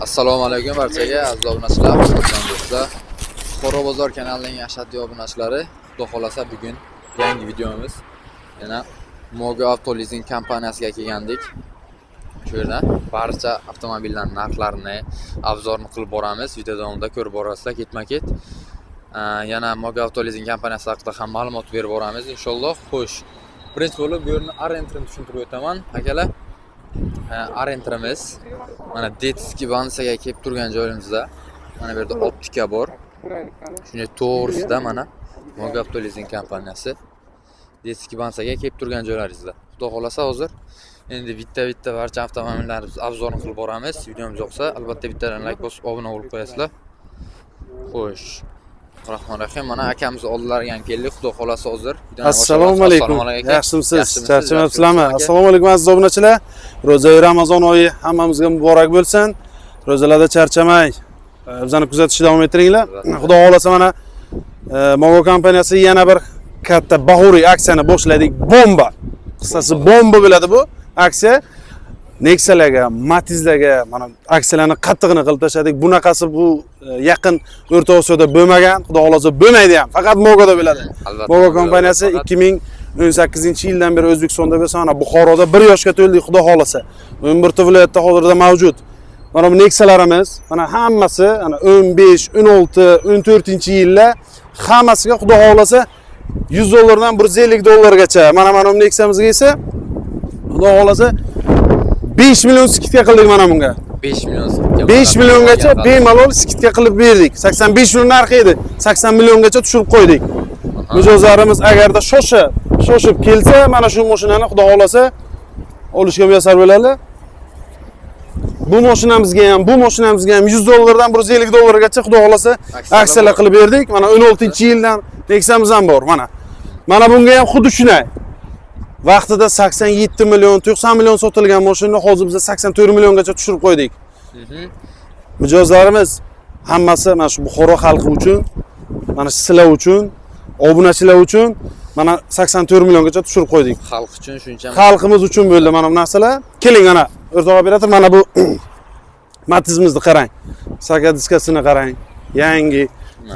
Assalomu alaykum barchaga aziz obunachilar, hurmatli do'stlar. Qora bozor kanalining ashaddiy obunachilari, xudo xolasa bugun yangi videomiz. Yana Mogo Avtolizing kompaniyasiga kelgandik. Shu yerda barcha avtomobillarning narxlarini, obzorini qilib boramiz. Video davomida ko'rib borasizlar ketma-ket. Yana Mogo Avtolizing kompaniyasi haqida ham ma'lumot berib boramiz inshaalloh. Xo'sh, birinchi bo'lib bu yerni Arentrani tushuntirib o'taman, akalar. Arentramiz mana Detskiy bansaga kelib turgan joyimizda. Mana bu yerda optika bor. Shunday to'g'risida mana Mogo Avtolizing kompaniyasi Detskiy bansaga kelib turgan joylaringizda. Xudo xolasa hozir endi bitta barcha avtomobillarimiz obzorini qilib boramiz. Videomiz yoqsa albatta bittadan like bosib obuna bo'lib qo'yasizlar. Xo'sh. Rahmanrahim, mana akamiz oldilariga ham keldik. Xudo xolasa hozir. Assalomu alaykum. Yaxshimisiz? Charchamayapsizlarmi? Assalomu alaykum aziz obunachilar. Ro'za Ramazon oyi hammamizga muborak bo'lsin. Ro'zalarda charchamay, bizani kuzatishda davom ettiringlar. Xudo xolasa mana Mogo kompaniyasi yana bir katta bahoriy aksiyani boshladik. Bomba. Qisqasi bomba bo'ladi bu aksiya. Nexalarga, Matizlarga mana aksiyalarni qattig'ini qilib tashladik. Bunaqasi bu yaqin O'rta Osiyoda bo'lmagan, xudo xolasa bo'lmaydi ham. Faqat Mogoda bo'ladi. Mogo kompaniyasi 2018-yildan beri O'zbekistonda bo'lsa, mana Buxoroda 1 yoshga to'ldik, xudo xolasa. 11 viloyatda hozirda mavjud. Mana bu Nexalarimiz, mana hammasi ana 15, 16, 14-yillar hammasiga xudo xolasa $100 dan $150 Mana bu Nexamizga esa xudo xolasa 5 million skidka qildik mana bunga. 5 million skidka. 5 milliongacha bemalol skidka qilib berdik. 85 million narxi edi. 80 milliongacha tushirib qo'ydik. Mijozlarimiz agarda shoshib kelsa, mana shu mashinani xudo xolasa olishga muyassar bo'ladi. Bu mashinamizga ham $100 dan $150 xudo xolasa aksiyalar qilib berdik. Mana 16-yildan Nexamiz ham bor mana. Mana bunga ham xuddi shunday. Vaqtida 87 million, 90 million sotilgan mashina hozir biz 84 milliongacha tushirib qo'ydik. Mijozlarimiz hammasi mana shu Buxoro xalqi uchun, mana sizlar uchun, obunachilar uchun mana 84 milliongacha tushirib qo'ydik. Xalq uchun shuncha. Xalqimiz uchun bo'ldi mana bu narsalar. Keling ana o'rtoq operator mana bu Matizimizni qarang. Saka diskasini qarang. Yangi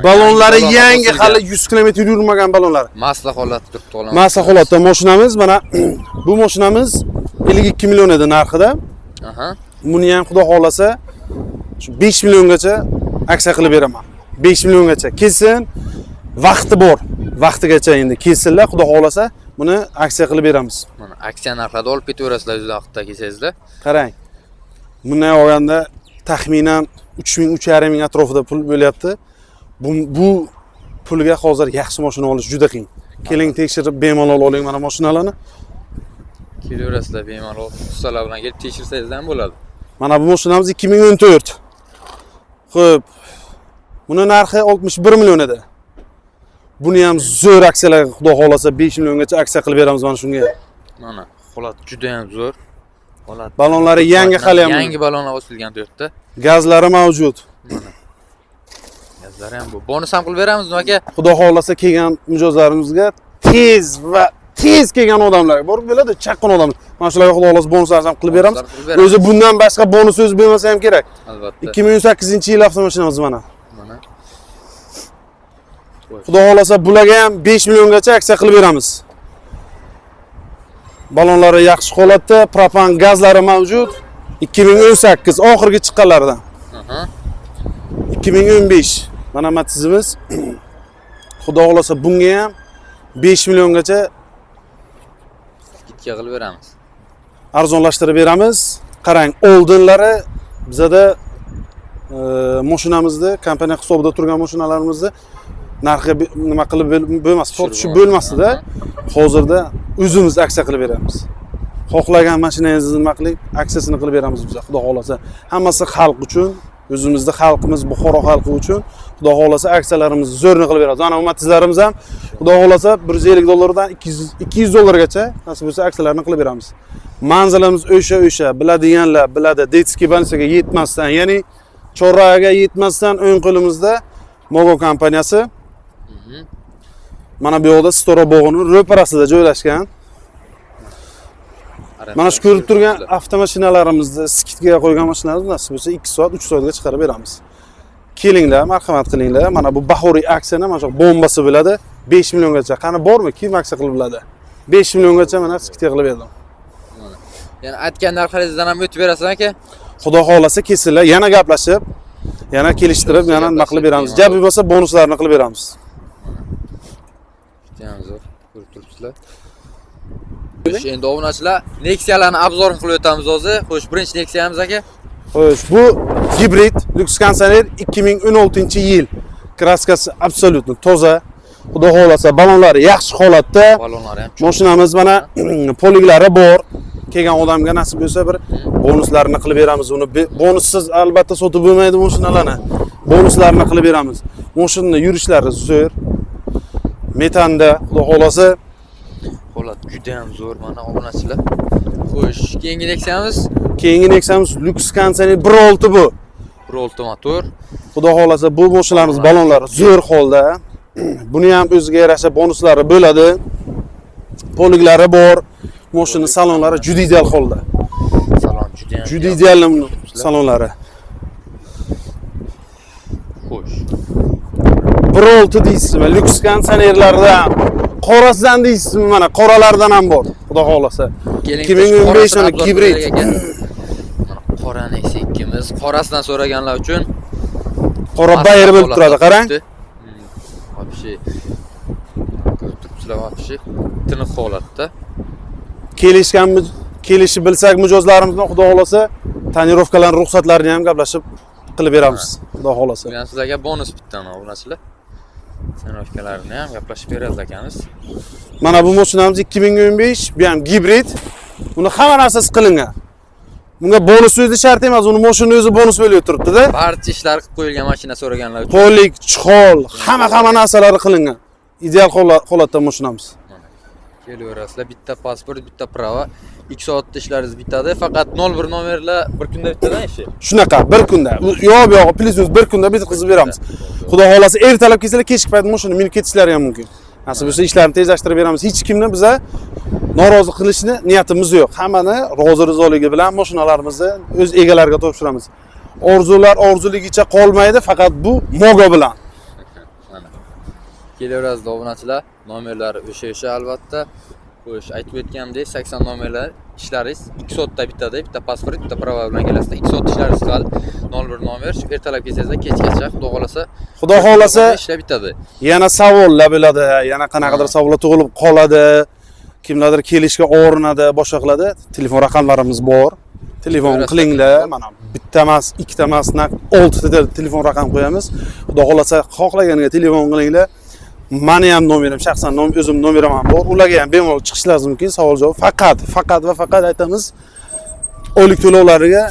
balonlari yangi, hali 100 km yurmagan balonlar. Masla holatda turibdi olam. Masla holatda mashinamiz mana bu mashinamiz 52 million edi narxida. Buni ham xudo xolasa shu 5 milliongacha aksiya qilib beraman. 5 milliongacha kelsin. Vaqti bor. Vaqtigacha endi kelsinlar, xudo xolasa buni aksiya qilib beramiz. Mana aksiya narxida olib ketaverasizlar o'z vaqtida kelsangizlar. Qarang. Bundan olganda taxminan 3,5 ming atrofida pul bo'lyapti. Bu pulga hozir yaxshi mashina olish juda qiyin. Keling tekshirib bemalol oling mana mashinalarni. Kelaverasizlar bemalol. Ustalar bilan kelib tekshirsangiz ham bo'ladi. Mana bu mashinamiz 2014. Xo'p. Buni narxi 61 million edi. Buni ham zo'r aksiyalarga xudo xolasa 5 milliongacha aksiya qilib beramiz mana shunga. Mana holat juda ham zo'r. Holat. Balonlari yangi hali ham. Yangi balonlar osilgan to'rtda. Gazlari mavjud. Mana. Gazlari ham bu. Bonus ham qilib beramizmi aka? Xudo xolasa kelgan mijozlarimizga tez kelgan odamlarga bor bo'ladi, chaqqon odam. Mana shularga xudo xolasa bonuslar ham qilib beramiz. O'zi bundan boshqa bonus o'zi bo'lmasa ham kerak. Albatta. 2018-yil avtomashinamiz mana. Mana. Xudo xolasa bularga ham 5 milliongacha aksiya qilib beramiz. Balonlari yaxshi holatda, propan gazlari mavjud. 2018 oxirgi chiqqanlaridan. 2015 mana Matizimiz. Xudo xolasa bunga ham 5 milliongacha skidka qilib beramiz. Arzonlashtirib beramiz. Qarang, oldinlari bizada mashinamizni, kompaniya hisobida turgan mashinalarimizni narxi nima qilib bo'lmas, tushib bo'lmasdi-da. Hozirda o'zimiz aksiya qilib beramiz. Xohlagan mashinangizni nima qiling, aksiyasini qilib beramiz biz, xudo xolasa. Hammasi xalq uchun, o'zimizning xalqimiz, Buxoro xalqi uchun xudo xolasa aksiyalarimizni zo'rni qilib beramiz. Mana bu Matizlarimiz ham xudo xolasa $150 dan $200gacha nasib bo'lsa aksiyalarni qilib beramiz. Manzilimiz o'sha, biladiganlar biladi. Detskiy bansaga yetmasdan, ya'ni Chorrahaga yetmasdan o'ng qo'limizda Mogo kompaniyasi. Mana bu yoqda Stora bog'ining ro'parasida joylashgan. Mana shu ko'rib turgan avtomashinalarimizda skidga qo'ygan mashinalarimiz nasib bo'lsa 2 soat, 3 soatga chiqarib beramiz. Kelinglar, marhamat qilinglar. Mana bu bahoriy aksiyani mana shu bombasi bo'ladi. 5 milliongacha. Qani bormi? Kim aksiya qilib biladi? 5 milliongacha mana skidga qilib berdim. Ya'ni aytgan narxlaringizdan ham o'tib berasizmi aka? Xudo xolasa kelsinlar, yana gaplashib, yana kelishtirib, yana nima qilib beramiz. Gapi bo'lsa bonuslarni qilib beramiz. Judayam zo'r. Ko'rib turibsizlar. Endi obunachilar Nexia'larni obzorini qilib o'tamiz hozir. Xo'sh, birinchi Nexia'miz aka. Xo'sh, bu gibrid Lux kondisioner 2016-yil. Kraskasi absolyutno toza. Xudo xolasa ballonlari yaxshi holatda. Ballonlari ham Mashinamiz mana poliglari bor. Kelgan odamga nasib bo'lsa bir bonuslarni qilib beramiz. Uni bonussiz albatta sotib bo'lmaydi mashinalarni. Bonuslarni qilib beramiz. Mashinaning yurishlari zo'r. Metanda, xudo xolasa holat juda ham zo'r mana obunachilar. Xo'sh, keyingi Nexia'miz keyingi Nexia'miz Lux kondisioner 1.6 bu. 1.6 motor. Xudo xolasa bu mashinalarimiz ballonlari zo'r holda. Buni ham o'ziga yarasha bonuslari bo'ladi. Poliglari bor. Mashina salonlari juda ideal holda. Salon juda ham Juda ideal salonlari. Xo'sh. 1.6 deysizmi? Lux kondisionerlardan qorasidan deysizmi? Mana qoralardan ham bor. Xudo xolasa. 2015 yili gibrid. Qora Nexia ikkimiz. Qorasidan so'raganlar uchun Qora bayir bo'lib turadi, qarang. Вообще ko'rib turibsizlar, вообще tiniq holatda. Kelishib bilsak mijozlarimizni xudo xolasa tonirovkalarning ruxsatlarini ham gaplashib qilib beramiz. Xudo xolasa. Men sizlarga bonus bittani obunachilar. Tonirovkalarini ham gaplashib beramiz akamiz. Mana bu mashinamiz 2015, bu ham gibrid. Uni hamma narsasi qilingan. Bunga bonus o'zi shart emas, uni mashina o'zi bonus bo'lib turibdi-da. Barcha ishlar qilib qo'yilgan mashina so'raganlar uchun. Polik, chihol, hamma narsalari qilingan. Ideal holatda mashinamiz. Kelaverasizlar, bitta pasport, bitta prava. 2 soatda ishlaringiz bitadi. Faqat 01 nomerlar bir kunda bitadi ishi. Shunaqa, bir kunda. Yo'q, plyus bir kunda bitkazib beramiz. Xudo xolasa ertalab kelsalar, kechki payt mashina minib ketishlari ham mumkin. Nasib bo'lsa ishlarni tezlashtirib beramiz. Hech kimni biza norozi qilishni niyatimiz yo'q. Hammani rozi-rizoligi bilan mashinalarimizni o'z egalariga topshiramiz. Orzular orzuligicha qolmaydi, faqat bu Mogo bilan. Mana. Kelaverasizlar obunachilar, nomerlari o'sha albatta. Xo'sh, aytib o'tganimdek 80 nomerlar ishlaringiz 2 soatda bitadi. Bitta pasport, bitta prava bilan kelasizlar. 2 soatda ishlaringiz qoldi. 01 nomer, shu ertalab kelsangizlar, kechgacha xudo xolasa ishlab bitadi. Yana savollar bo'ladi, yana qanaqadir savollar tug'ilib qoladi. Kimlardir kelishga o'rinadi, boshqa qiladi. Telefon raqamlarimiz bor. Telefon qilinglar. Mana bitta emas, ikkita emas, 6 ta telefon raqam qo'yamiz. Xudo xolasa xohlaganiga telefon qilinglar. Meni ham nomerim, shaxsan o'zim nomerim ham bor. Ularga ham bemalol chiqishlaringiz mumkin. Savol javob faqat aytamiz. Oylik to'lovlariga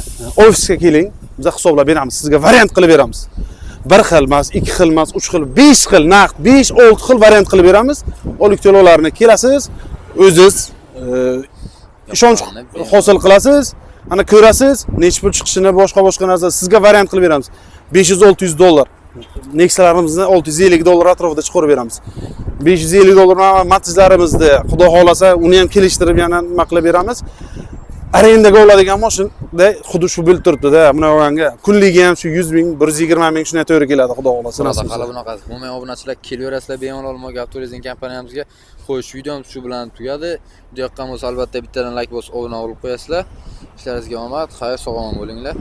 ofisga keling. Biz hisoblab beramiz. Sizga variant qilib beramiz. 1 xil emas, 2 xil emas, 3 xil, 5 xil naqd, 5-6 xil variant qilib beramiz. Oylik to'lovlarini kelasiz, o'zingiz ishonch hosil qilasiz. Ana ko'rasiz, necha pul chiqishini, boshqa narsa sizga variant qilib beramiz. 500-600 dollar. Nexia'larimizni 650 dollar atrofida chiqarib beramiz. 550 dollar matizlarimizni xudo xolasa uni ham kelishtirib yana nima qilib beramiz. Arendaga oladigan mashina xuddi shu bo'lib turibdi-da. Buni olganga kunligi ham shu 100 ming, 120 ming shunday to'g'ri keladi, xudo xolasa. Hali bunaqasi. Umuman obunachilar kelaverasizlar bemalol Mogo Avtolizing kompaniyamizga. Xo'sh, videomiz shu bilan tugadi. Video yoqqan bo'lsa albatta bittadan like bosib obuna bo'lib qo'yasizlar. Ishlaringizga omad, xayr, sog' omon bo'linglar.